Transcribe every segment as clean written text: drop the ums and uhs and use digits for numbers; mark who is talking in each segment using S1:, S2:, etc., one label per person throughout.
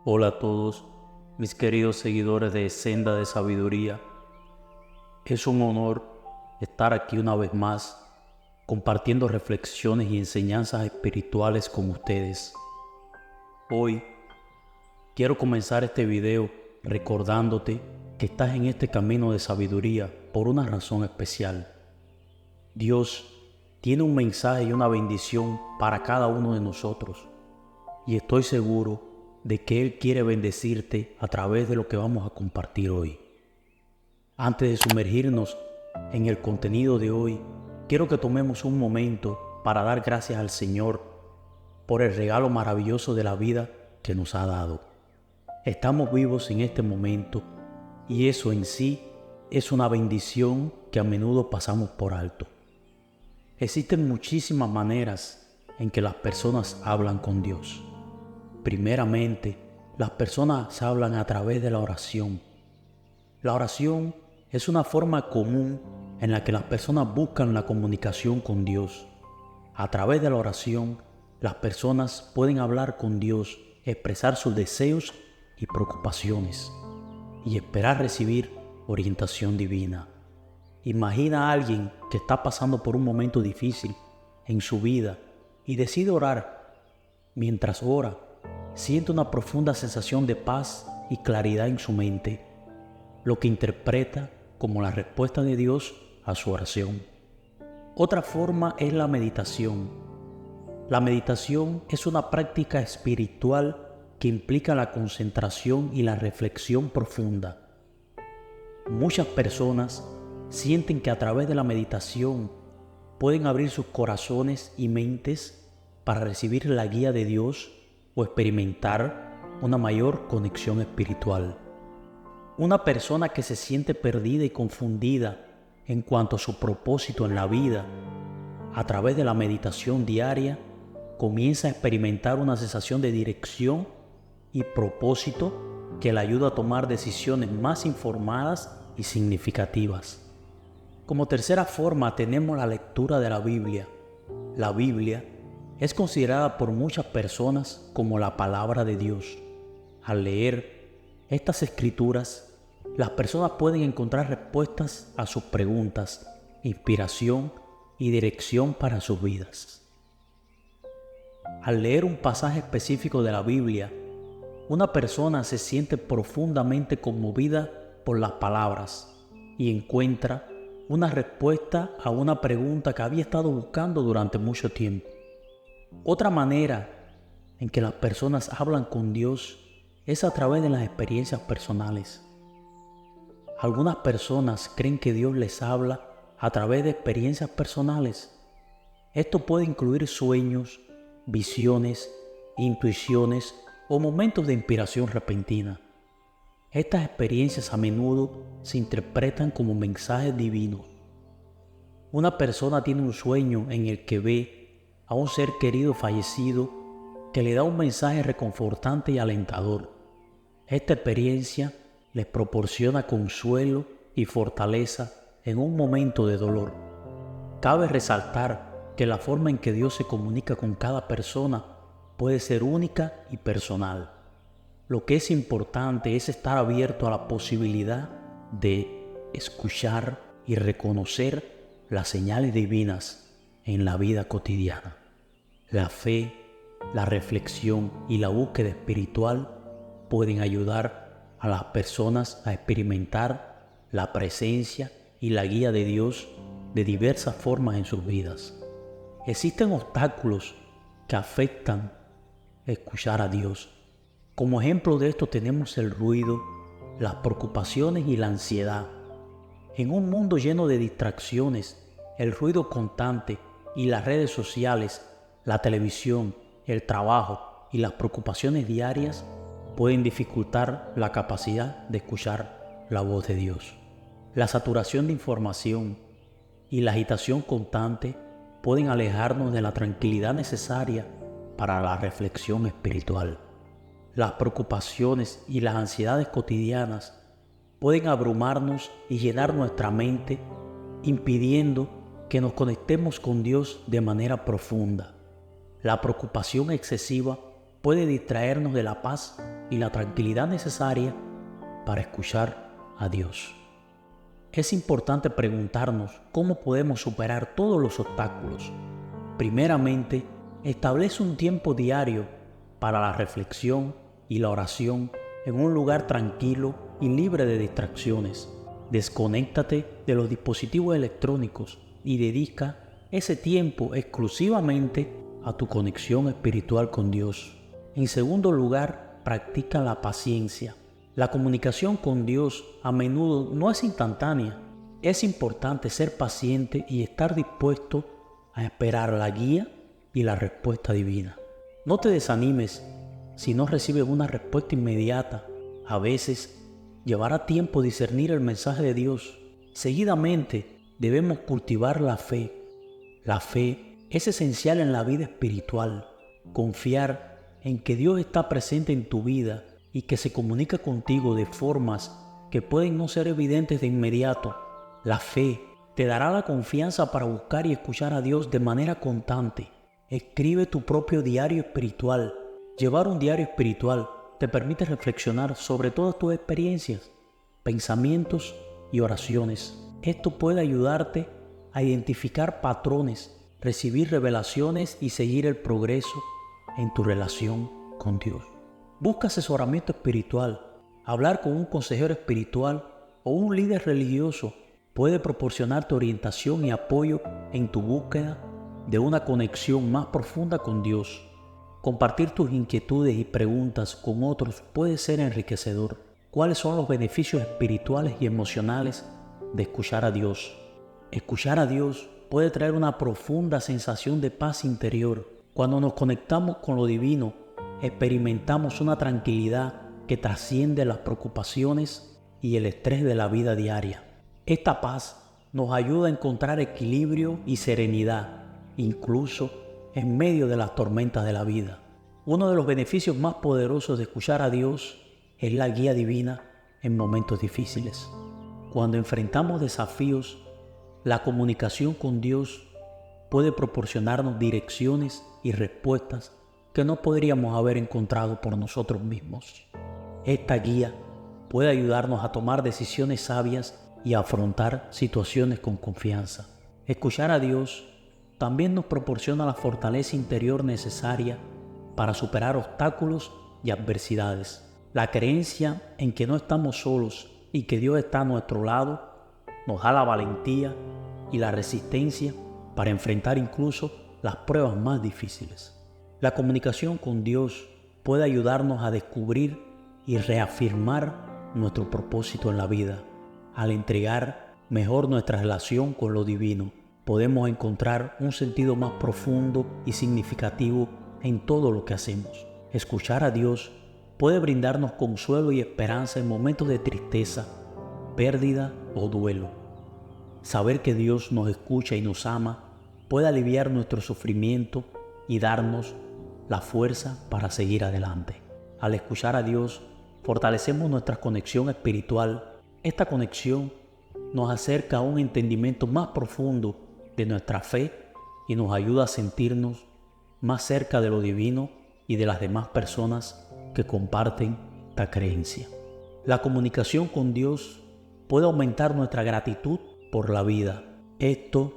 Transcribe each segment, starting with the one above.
S1: Hola a todos, mis queridos seguidores de Senda de Sabiduría. Es un honor estar aquí una vez más compartiendo reflexiones y enseñanzas espirituales con ustedes. Hoy quiero comenzar este video recordándote que estás en este camino de sabiduría por una razón especial. Dios tiene un mensaje y una bendición para cada uno de nosotros, y estoy seguro de que Él quiere bendecirte a través de lo que vamos a compartir hoy. Antes de sumergirnos en el contenido de hoy, quiero que tomemos un momento para dar gracias al Señor por el regalo maravilloso de la vida que nos ha dado. Estamos vivos en este momento y eso en sí es una bendición que a menudo pasamos por alto. Existen muchísimas maneras en que las personas hablan con Dios. Primeramente, las personas hablan a través de la oración. La oración es una forma común en la que las personas buscan la comunicación con Dios. A través de la oración, las personas pueden hablar con Dios, expresar sus deseos y preocupaciones y esperar recibir orientación divina. Imagina a alguien que está pasando por un momento difícil en su vida y decide orar. Mientras ora, siente una profunda sensación de paz y claridad en su mente, lo que interpreta como la respuesta de Dios a su oración. Otra forma es la meditación. La meditación es una práctica espiritual que implica la concentración y la reflexión profunda. Muchas personas sienten que a través de la meditación pueden abrir sus corazones y mentes para recibir la guía de Dios o experimentar una mayor conexión espiritual. Una persona que se siente perdida y confundida en cuanto a su propósito en la vida, a través de la meditación diaria, comienza a experimentar una sensación de dirección y propósito que le ayuda a tomar decisiones más informadas y significativas. Como tercera forma tenemos la lectura de la Biblia. La Biblia es considerada por muchas personas como la palabra de Dios. Al leer estas escrituras, las personas pueden encontrar respuestas a sus preguntas, inspiración y dirección para sus vidas. Al leer un pasaje específico de la Biblia, una persona se siente profundamente conmovida por las palabras y encuentra una respuesta a una pregunta que había estado buscando durante mucho tiempo. Otra manera en que las personas hablan con Dios es a través de las experiencias personales. Algunas personas creen que Dios les habla a través de experiencias personales. Esto puede incluir sueños, visiones, intuiciones o momentos de inspiración repentina. Estas experiencias a menudo se interpretan como mensajes divinos. Una persona tiene un sueño en el que ve a un ser querido fallecido que le da un mensaje reconfortante y alentador. Esta experiencia les proporciona consuelo y fortaleza en un momento de dolor. Cabe resaltar que la forma en que Dios se comunica con cada persona puede ser única y personal. Lo que es importante es estar abierto a la posibilidad de escuchar y reconocer las señales divinas en la vida cotidiana. La fe, la reflexión y la búsqueda espiritual pueden ayudar a las personas a experimentar la presencia y la guía de Dios de diversas formas en sus vidas. Existen obstáculos que afectan escuchar a Dios. Como ejemplo de esto tenemos el ruido, las preocupaciones y la ansiedad. En un mundo lleno de distracciones, el ruido constante y las redes sociales, la televisión, el trabajo y las preocupaciones diarias pueden dificultar la capacidad de escuchar la voz de Dios. La saturación de información y la agitación constante pueden alejarnos de la tranquilidad necesaria para la reflexión espiritual. Las preocupaciones y las ansiedades cotidianas pueden abrumarnos y llenar nuestra mente, impidiendo que nos conectemos con Dios de manera profunda. La preocupación excesiva puede distraernos de la paz y la tranquilidad necesaria para escuchar a Dios. Es importante preguntarnos cómo podemos superar todos los obstáculos. Primeramente, establece un tiempo diario para la reflexión y la oración en un lugar tranquilo y libre de distracciones. Desconéctate de los dispositivos electrónicos y dedica ese tiempo exclusivamente a tu conexión espiritual con Dios. En segundo lugar, practica la paciencia. La comunicación con Dios a menudo no es instantánea. Es importante ser paciente y estar dispuesto a esperar la guía y la respuesta divina. No te desanimes si no recibes una respuesta inmediata. A veces llevará tiempo discernir el mensaje de Dios. Seguidamente debemos cultivar la fe. La fe es esencial en la vida espiritual. Confiar en que Dios está presente en tu vida y que se comunica contigo de formas que pueden no ser evidentes de inmediato. La fe te dará la confianza para buscar y escuchar a Dios de manera constante. Escribe tu propio diario espiritual. Llevar un diario espiritual te permite reflexionar sobre todas tus experiencias, pensamientos y oraciones. Esto puede ayudarte a identificar patrones, recibir revelaciones y seguir el progreso en tu relación con Dios. Busca asesoramiento espiritual. Hablar con un consejero espiritual o un líder religioso puede proporcionarte orientación y apoyo en tu búsqueda de una conexión más profunda con Dios. Compartir tus inquietudes y preguntas con otros puede ser enriquecedor. ¿Cuáles son los beneficios espirituales y emocionales de escuchar a Dios? Escuchar a Dios puede traer una profunda sensación de paz interior. Cuando nos conectamos con lo divino, experimentamos una tranquilidad que trasciende las preocupaciones y el estrés de la vida diaria. Esta paz nos ayuda a encontrar equilibrio y serenidad, incluso en medio de las tormentas de la vida. Uno de los beneficios más poderosos de escuchar a Dios es la guía divina en momentos difíciles. Cuando enfrentamos desafíos, la comunicación con Dios puede proporcionarnos direcciones y respuestas que no podríamos haber encontrado por nosotros mismos. Esta guía puede ayudarnos a tomar decisiones sabias y a afrontar situaciones con confianza. Escuchar a Dios también nos proporciona la fortaleza interior necesaria para superar obstáculos y adversidades. La creencia en que no estamos solos y que Dios está a nuestro lado nos da la valentía y la resistencia para enfrentar incluso las pruebas más difíciles. La comunicación con Dios puede ayudarnos a descubrir y reafirmar nuestro propósito en la vida. Al entregar mejor nuestra relación con lo divino, podemos encontrar un sentido más profundo y significativo en todo lo que hacemos. Escuchar a Dios puede brindarnos consuelo y esperanza en momentos de tristeza, pérdida o duelo. Saber que Dios nos escucha y nos ama puede aliviar nuestro sufrimiento y darnos la fuerza para seguir adelante. Al escuchar a Dios, fortalecemos nuestra conexión espiritual. Esta conexión nos acerca a un entendimiento más profundo de nuestra fe y nos ayuda a sentirnos más cerca de lo divino y de las demás personas que comparten esta creencia. La comunicación con Dios puede aumentar nuestra gratitud por la vida. Esto,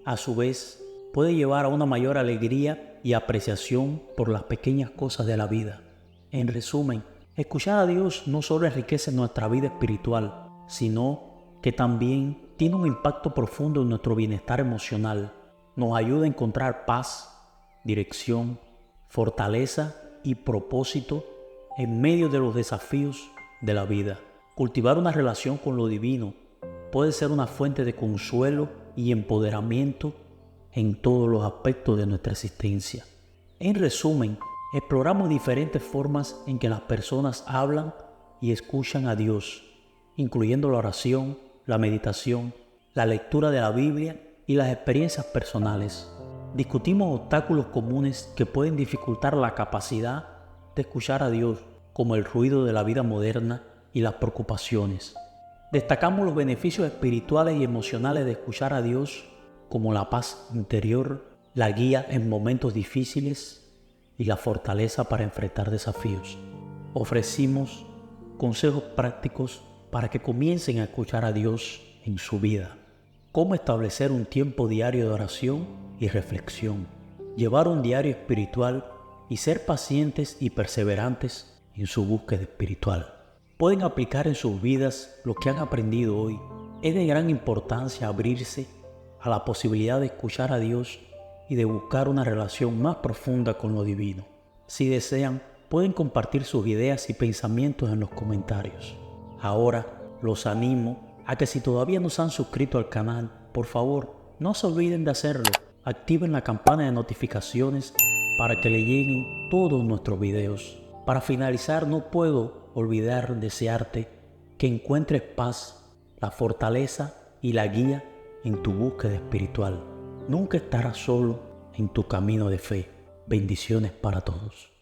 S1: a su vez, puede llevar a una mayor alegría y apreciación por las pequeñas cosas de la vida. En resumen, escuchar a Dios no solo enriquece nuestra vida espiritual, sino que también tiene un impacto profundo en nuestro bienestar emocional. Nos ayuda a encontrar paz, dirección, fortaleza y propósito en medio de los desafíos de la vida. Cultivar una relación con lo divino puede ser una fuente de consuelo y empoderamiento en todos los aspectos de nuestra existencia. En resumen, exploramos diferentes formas en que las personas hablan y escuchan a Dios, incluyendo la oración, la meditación, la lectura de la Biblia y las experiencias personales. Discutimos obstáculos comunes que pueden dificultar la capacidad de escuchar a Dios, como el ruido de la vida moderna y las preocupaciones. Destacamos los beneficios espirituales y emocionales de escuchar a Dios, como la paz interior, la guía en momentos difíciles y la fortaleza para enfrentar desafíos. Ofrecimos consejos prácticos para que comiencen a escuchar a Dios en su vida. Cómo establecer un tiempo diario de oración y reflexión. Llevar un diario espiritual y ser pacientes y perseverantes en su búsqueda espiritual. Pueden aplicar en sus vidas lo que han aprendido hoy. Es de gran importancia abrirse a la posibilidad de escuchar a Dios y de buscar una relación más profunda con lo divino. Si desean, pueden compartir sus ideas y pensamientos en los comentarios. Ahora los animo a que si todavía no se han suscrito al canal, por favor, no se olviden de hacerlo. Activen la campana de notificaciones para que le lleguen todos nuestros videos. Para finalizar, no puedo olvidar desearte que encuentres paz, la fortaleza y la guía en tu búsqueda espiritual. Nunca estarás solo en tu camino de fe. Bendiciones para todos.